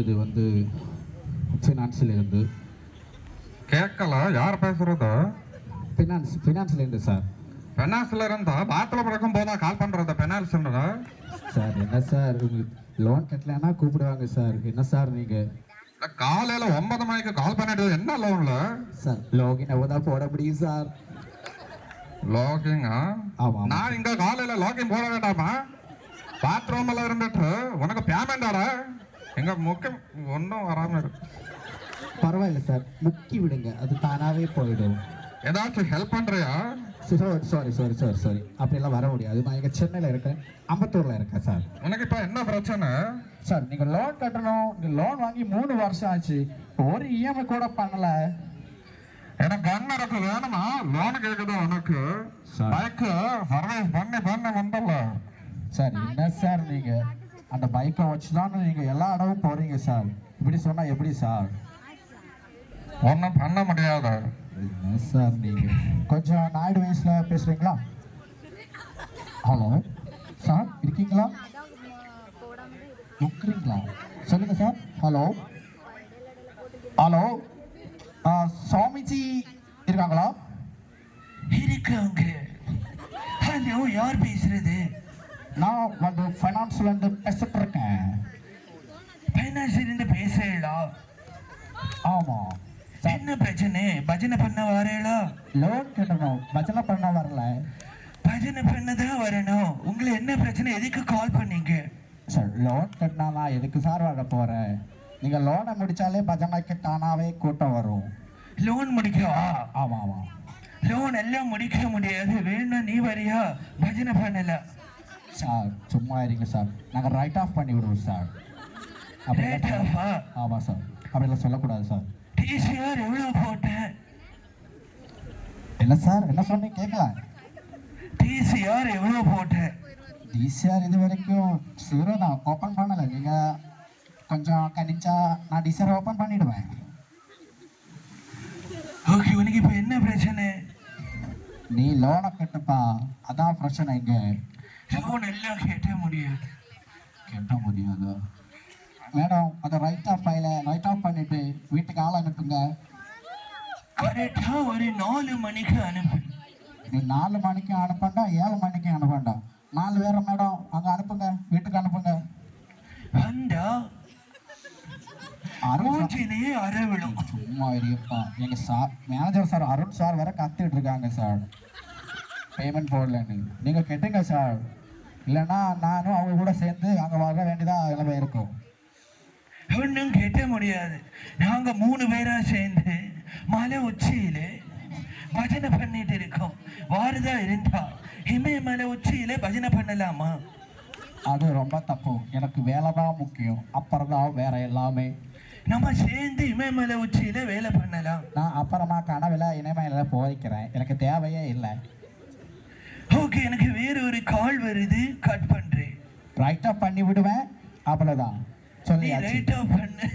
இது வந்து ஃபினான்ஸ்லேருந்து. கேட்கல, யார் பேசுறது? ஃபினான்ஸ்லேருந்து சார். பெனால்ஸ்ல இருந்தா பாத்தில் பழக்கம் போதா கால் பண்ணுறத பெனால்ஸ்ன்றதா? சார் என்ன சார் லோன் கட்டலைன்னா கூப்பிடுவாங்க சார். என்ன சார் நீங்கள் காலையில் 9 மணிக்கு கால் பண்ணிட்டு என்ன லோன்ல சார்? லாகின் எவ்வளோ போட முடியும் சார்? லாகிங்கா? ஆமாம். நான் இங்கே காலையில் லாகின் போட வேண்டாமா? பாத்ரூமில் இருந்துட்டு உனக்கு பேமெண்ட் வர எங்க முக்கியம் ஒன்றும் வராமல் இருக்கு. பரவாயில்ல சார், முக்கி விடுங்க, அது தானாகவே போயிடும். ஏதாச்சும் ஹெல்ப் பண்ணுறியா? சாரி அப்படியெல்லாம் வர முடியாது. நான் இங்கே சென்னையில் இருக்கேன், அம்பத்தூரில் இருக்கேன் சார். உனக்கு இப்போ என்ன பிரச்சனை சார்? நீங்கள் லோன் கட்டணும். நீங்கள் லோன் வாங்கி 3 வருஷம் ஆச்சு, ஒரு இஎம்ஐ கூட பண்ணல. எனக்கு அண்ணனுக்கு வேணுமா? லோன் கேட்குது உனக்கு. பைக்கு சர்வீஸ் பண்ணி வந்தல சார். என்ன சார் நீங்கள் அந்த பைக்கை வச்சு தான் நீங்கள் எல்லா இடமும் போகிறீங்க சார். இப்படி சொன்னால் எப்படி சார்? ஒன்றும் பண்ண முடியாது. என்ன சார் நீங்கள் கொஞ்சம் நாயுடு வயசில் பேசுகிறீங்களா? ஹலோ சார், இருக்கீங்களா? முக்குறீங்களா? சொல்லுங்கள் சார். ஹலோ சுவாமிஜி இருக்காங்களா? இருக்காங்க. ஹலோ, யார் பேசுறது? நான் வந்து ஃபைனான்ஸ்லேருந்து பேசிட்டு இருக்கேன். ஃபைனான்ஸ்லேருந்து பேசுறீங்களா? ஆமாம். என்ன பிரச்சனை? பஜனை பண்ண வரீங்களா? லோன் கட்டணும், பஜனை பண்ண வரல. பஜனை பண்ண தான் வரணும். உங்களை என்ன பிரச்சனை? எதுக்கு கால் பண்ணீங்க? சார், லோன் கட்டினா நான் எதுக்கு சார் வர போகிறேன்? நீங்கள் லோனை முடித்தாலே பஜனைக்கு தானாகவே கூட்டம் வரும். லோன் முடிக்கவா? ஆமாம். லோன் எல்லாம் முடிக்க முடியாது. வேணும் நீ வரியா? பஜனை பண்ணல சார். சும்மா இருங்க சார், நாங்கள் ரைட் ஆஃப் பண்ணி விடுவோம் சார். ரைட் ஆஃபா? ஆமாம் சார், அப்படிலாம் சொல்லக்கூடாது சார். டிசிஆர் எவ்வளோ போட்டேன்? என்ன சார், என்ன சொன்னீங்க கேட்கல? டிசிஆர் எவ்வளோ போட்டேன்? டிசிஆர் இது வரைக்கும் 0 தான், ஓப்பன் பண்ணலை. நீங்கள் கொஞ்சம் கணிச்சா நான் டிசிஆர் ஓப்பன் பண்ணிவிடுவேன். ஓகே, உனக்கு இப்போ என்ன பிரச்சனை? நீ லோனை கட்டுப்பா, அதான் பிரச்சனை. இங்கே லோன் எல்லாம் கட்ட முடியாது. மேடம், அதை ரைட் ஆஃப் பண்ணிட்டு வீட்டுக்கு ஆள் அனுப்புங்க. கரெக்டாக ஒரு 4 மணிக்கு அனுப்பு. நீ 4 மணிக்கு அனுப்பண்டா, 7 மணிக்கு அனுப்பண்டா. 4 பேரை மேடம் அங்கே அனுப்புங்க, வீட்டுக்கு அனுப்புங்க. வந்தா அருண்ஜினையே அரவிடும். சும்மா இருப்பா. எங்கள் sir, manager sir, Arun sir வேற கத்துக்கிட்டு இருக்காங்க சார், பேமெண்ட் போடலன்னு. நீங்கள் கெட்டுங்க சார், இல்லைன்னா நானும் அவங்க கூட சேர்ந்து அங்கே வர வேண்டியதாக நிலைமை இருக்கும். ஒன்றும் கெட்ட முடியாது. நாங்கள் 3 பேரா சேர்ந்து மலை உச்சியில பஜனை பண்ணிட்டு இருக்கோம். வாரதா இருந்தா இமயமலை உச்சியில பஜனை பண்ணலாமா? அது ரொம்ப தப்பு. எனக்கு வேலை தான் முக்கியம், அப்புறம் தான் வேற எல்லாமே. நம்ம சேர்ந்து இமயமலை உச்சியில வேலை பண்ணலாம். நான் அப்புறமா கனவுல இமயமலையில் போய்க்கிறேன், எனக்கு தேவையே இல்லை. ஓகே, எனக்கு வேற ஒரு கால் வருது, கட் பண்றேன். ரைட் ஆஃப் பண்ணி விடுவேன், அவ்வளோதான். சொல்லி ரைட் ஆஃப் பண்ணு.